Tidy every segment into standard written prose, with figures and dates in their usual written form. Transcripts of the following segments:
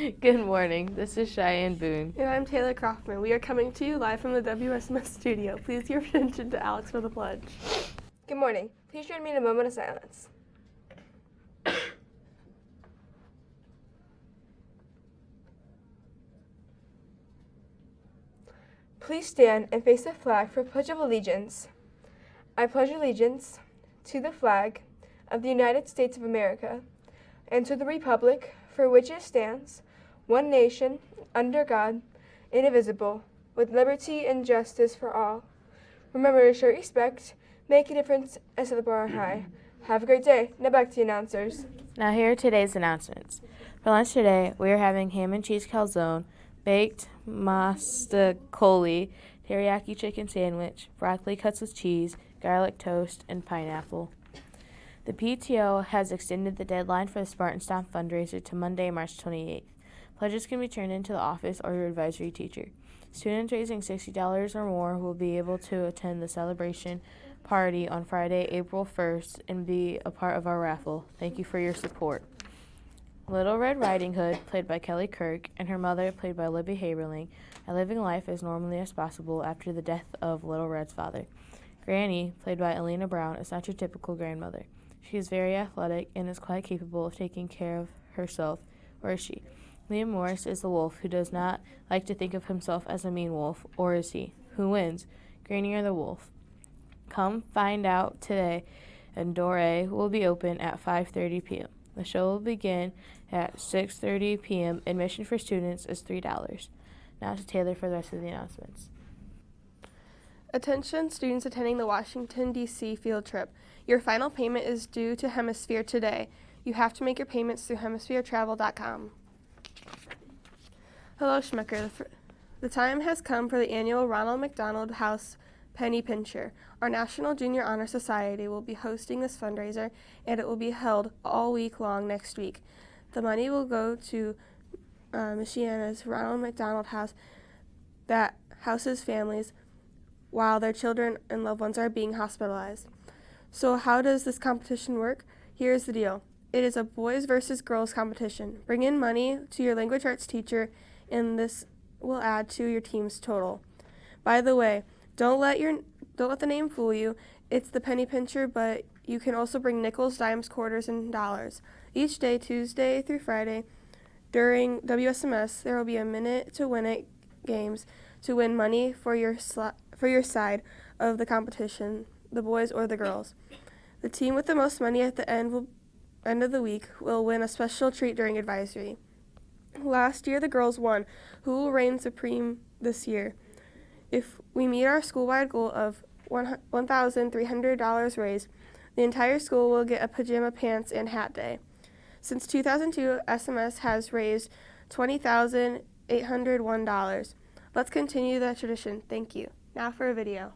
Good morning. This is Cheyenne Boone. And I'm Taylor Kaufman. We are coming to you live from the WSMS studio. Please give attention to Alex for the pledge. Good morning. Please join me in a moment of silence. Please stand and face the flag for Pledge of Allegiance. I pledge allegiance to the flag of the United States of America and to the republic for which it stands, one nation, under God, indivisible, with liberty and justice for all. Remember to show respect, make a difference, and set the bar high. Have a great day. Now back to the announcers. Now here are today's announcements. For lunch today, we are having ham and cheese calzone, baked mastacoli, teriyaki chicken sandwich, broccoli cuts with cheese, garlic toast, and pineapple. The PTO has extended the deadline for the Spartan Stomp fundraiser to Monday, March 28th. Pledges can be turned into the office or your advisory teacher. Students raising $60 or more will be able to attend the celebration party on Friday, April 1st, and be a part of our raffle. Thank you for your support. Little Red Riding Hood, played by Kelly Kirk, and her mother, played by Libby Haberling, are living life as normally as possible after the death of Little Red's father. Granny, played by Elena Brown, is not your typical grandmother. She is very athletic and is quite capable of taking care of herself, or is she? Liam Morris is the wolf who does not like to think of himself as a mean wolf, or is he? Who wins, Granny or the wolf? Come find out today, and Dore will be open at 5:30 p.m. The show will begin at 6:30 p.m. Admission for students is $3. Now to Taylor for the rest of the announcements. Attention students attending the Washington, D.C. field trip. Your final payment is due to Hemisphere today. You have to make your payments through hemispheretravel.com. Hello, Schmucker. The time has come for the annual Ronald McDonald House Penny Pincher. Our National Junior Honor Society will be hosting this fundraiser, and it will be held all week long next week. The money will go to Michiana's Ronald McDonald House that houses families while their children and loved ones are being hospitalized. So how does this competition work? Here's the deal. It is a boys versus girls competition. Bring in money to your language arts teacher, and this will add to your team's total. By the way, don't let the name fool you. It's the penny pincher, but you can also bring nickels, dimes, quarters, and dollars. Each day, Tuesday through Friday, during WSMS, there will be a minute to win it games to win money for your side of the competition, the boys or the girls. The team with the most money at the end of the week will win a special treat during advisory. Last year, the girls won. Who will reign supreme this year? If we meet our school-wide goal of $1,300 raised, the entire school will get a pajama pants and hat day. Since 2002, SMS has raised $20,801. Let's continue that tradition. Thank you. Now for a video.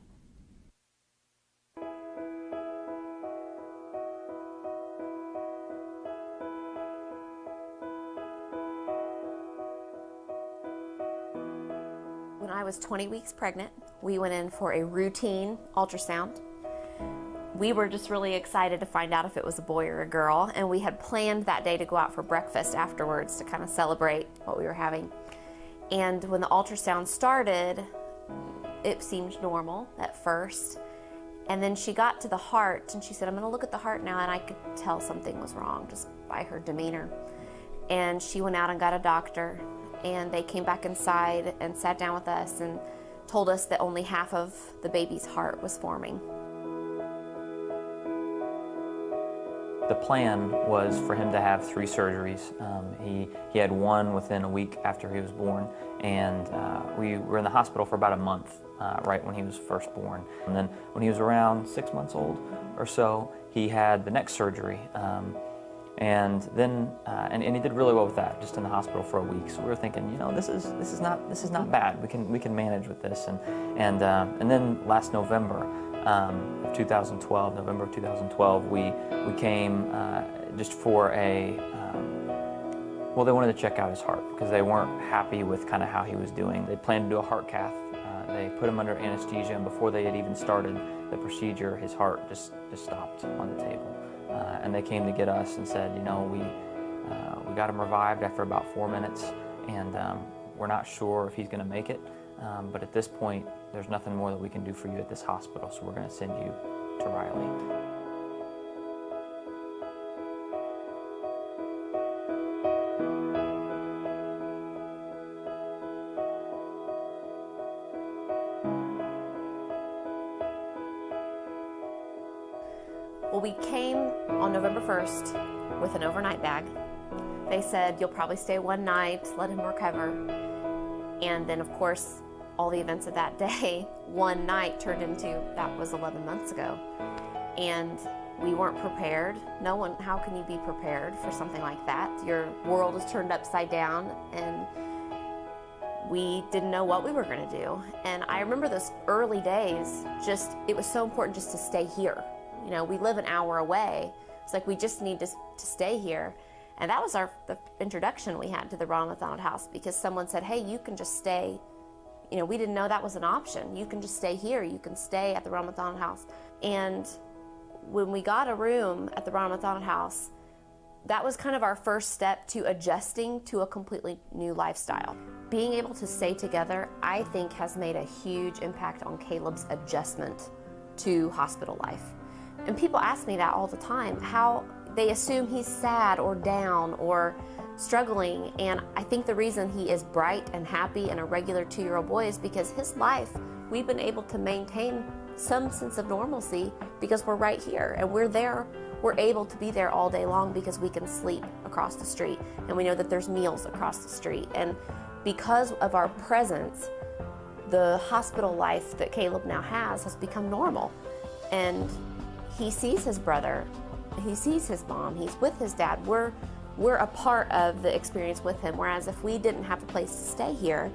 When I was 20 weeks pregnant, we went in for a routine ultrasound. We were just really excited to find out if it was a boy or a girl, and we had planned that day to go out for breakfast afterwards to kind of celebrate what we were having. And when the ultrasound started, it seemed normal at first. And then she got to the heart, and she said, "I'm going to look at the heart now," and I could tell something was wrong just by her demeanor. And she went out and got a doctor, and they came back inside and sat down with us and told us that only half of the baby's heart was forming. The plan was for him to have 3 surgeries. He had one within a week after he was born, and we were in the hospital for about a month right when he was first born. And then when he was around 6 months old or so, he had the next surgery. And then he did really well with that, just in the hospital for a week. So we were thinking, you know, this is not bad. We can manage with this. And then last November, November of 2012, we came just for a, they wanted to check out his heart because they weren't happy with kind of how he was doing. They planned to do a heart cath. They put him under anesthesia, and before they had even started the procedure, his heart just stopped on the table. And they came to get us and said, you know, we We got him revived after about 4 minutes, and we're not sure if he's going to make it. But at this point, there's nothing more that we can do for you at this hospital, so we're going to send you to Riley. Well, we came on November 1st with an overnight bag. They said, you'll probably stay one night, let him recover. And then, of course, all the events of that day, one night turned into, that was 11 months ago. And we weren't prepared. No one, how can you be prepared for something like that? Your world is turned upside down, and we didn't know what we were going to do. And I remember those early days, it was so important just to stay here. You know, we live an hour away. It's like we just need to stay here. And that was the introduction we had to the Ronald McDonald House, because someone said, hey, you can just stay. You know, we didn't know that was an option. You can just stay here. You can stay at the Ronald McDonald House. And when we got a room at the Ronald McDonald House, that was kind of our first step to adjusting to a completely new lifestyle. Being able to stay together, I think, has made a huge impact on Caleb's adjustment to hospital life. And people ask me that all the time, how they assume he's sad or down or struggling. And I think the reason he is bright and happy and a regular 2-year-old boy is because his life, we've been able to maintain some sense of normalcy because we're right here and we're there. We're able to be there all day long because we can sleep across the street and we know that there's meals across the street. And because of our presence, the hospital life that Caleb now has become normal. And he sees his brother, he sees his mom, he's with his dad. We're a part of the experience with him, whereas if we didn't have a place to stay here,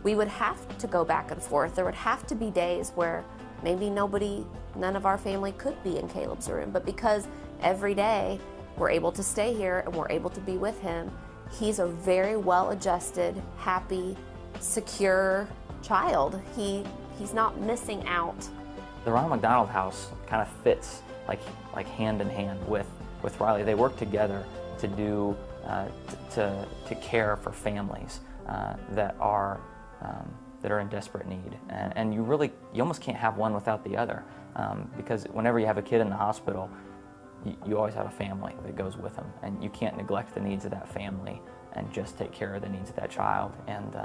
we would have to go back and forth. There would have to be days where maybe none of our family could be in Caleb's room, but because every day we're able to stay here and we're able to be with him, he's a very well-adjusted, happy, secure child. He's not missing out. The Ronald McDonald House kind of fits like hand in hand with Riley. They work together to do to care for families that are in desperate need, and you almost can't have one without the other, because whenever you have a kid in the hospital, you always have a family that goes with them, and you can't neglect the needs of that family and just take care of the needs of that child. And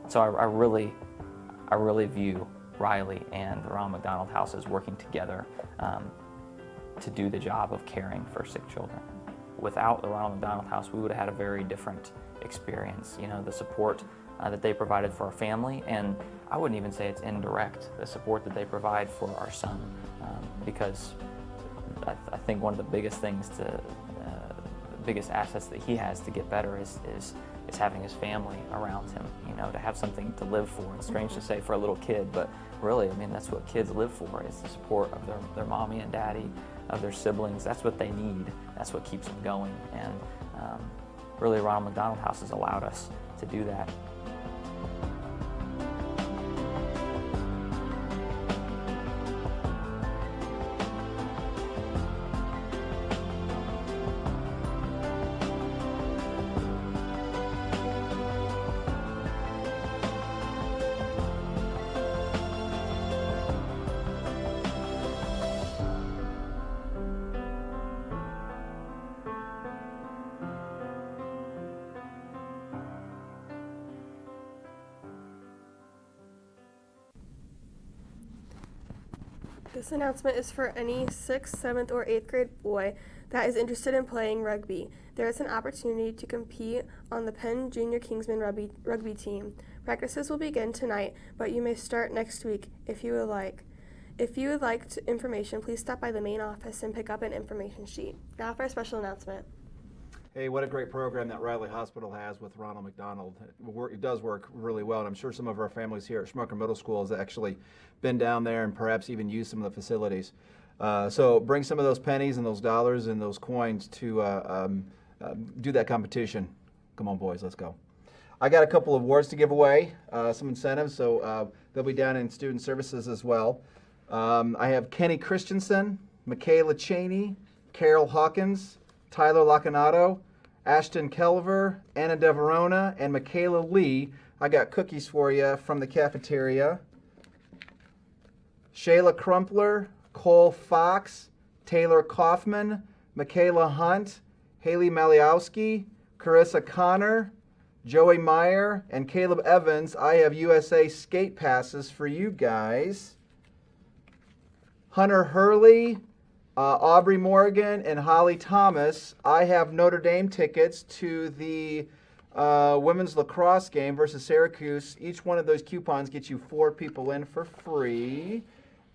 so I really view Riley and the Ronald McDonald House as working together to do the job of caring for sick children. Without the Ronald McDonald House, we would have had a very different experience. You know, the support that they provided for our family, and I wouldn't even say it's indirect, the support that they provide for our son, because I think one of the biggest things the biggest assets that he has to get better is having his family around him, you know, to have something to live for. It's strange to say for a little kid, but really, I mean, that's what kids live for, is the support of their mommy and daddy, of their siblings. That's what they need. That's what keeps them going. And really, Ronald McDonald House has allowed us to do that. This announcement is for any 6th, 7th, or 8th grade boy that is interested in playing rugby. There is an opportunity to compete on the Penn Junior Kingsmen rugby team. Practices will begin tonight, but you may start next week if you would like. If you would like information, please stop by the main office and pick up an information sheet. Now for a special announcement. Hey, what a great program that Riley Hospital has with Ronald McDonald. It does work really well, and I'm sure some of our families here at Schmucker Middle School has actually been down there and perhaps even used some of the facilities. So bring some of those pennies and those dollars and those coins to do that competition. Come on, boys, let's go. I got a couple of awards to give away, some incentives, so they'll be down in student services as well. I have Kenny Christensen, Michaela Cheney, Carol Hawkins, Tyler Lacanato, Ashton Kelver, Anna DeVerona, and Michaela Lee. I got cookies for you from the cafeteria. Shayla Crumpler, Cole Fox, Taylor Kaufman, Michaela Hunt, Haley Maliowski, Carissa Connor, Joey Meyer, and Caleb Evans. I have USA skate passes for you guys. Hunter Hurley, Aubrey Morgan, and Holly Thomas. I have Notre Dame tickets to the women's lacrosse game versus Syracuse. Each one of those coupons gets you 4 people in for free.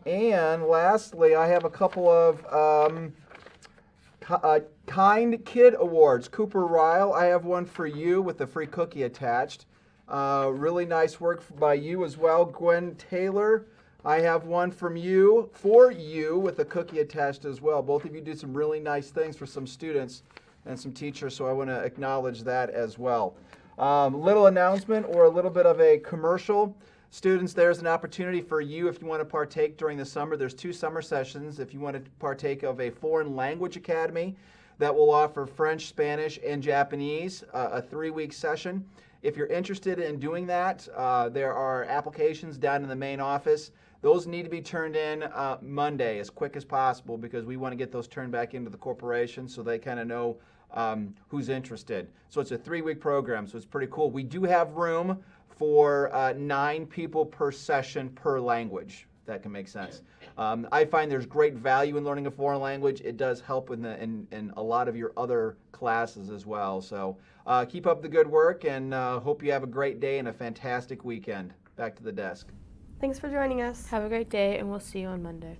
And lastly, I have a couple of Kind Kid Awards. Cooper Ryle, I have one for you with a free cookie attached. Really nice work by you as well. Gwen Taylor, I have one for you with a cookie attached as well. Both of you did some really nice things for some students and some teachers, so I want to acknowledge that as well. Little announcement or a little bit of a commercial. Students, there's an opportunity for you if you want to partake during the summer. There's 2 summer sessions. If you want to partake of a foreign language academy that will offer French, Spanish, and Japanese, a 3-week session. If you're interested in doing that, there are applications down in the main office. Those need to be turned in Monday as quick as possible because we want to get those turned back into the corporation so they kind of know who's interested. So it's a 3-week program, so it's pretty cool. We do have room for 9 people per session per language, if that can make sense. I find there's great value in learning a foreign language. It does help in a lot of your other classes as well. So keep up the good work and hope you have a great day and a fantastic weekend. Back to the desk. Thanks for joining us. Have a great day, and we'll see you on Monday.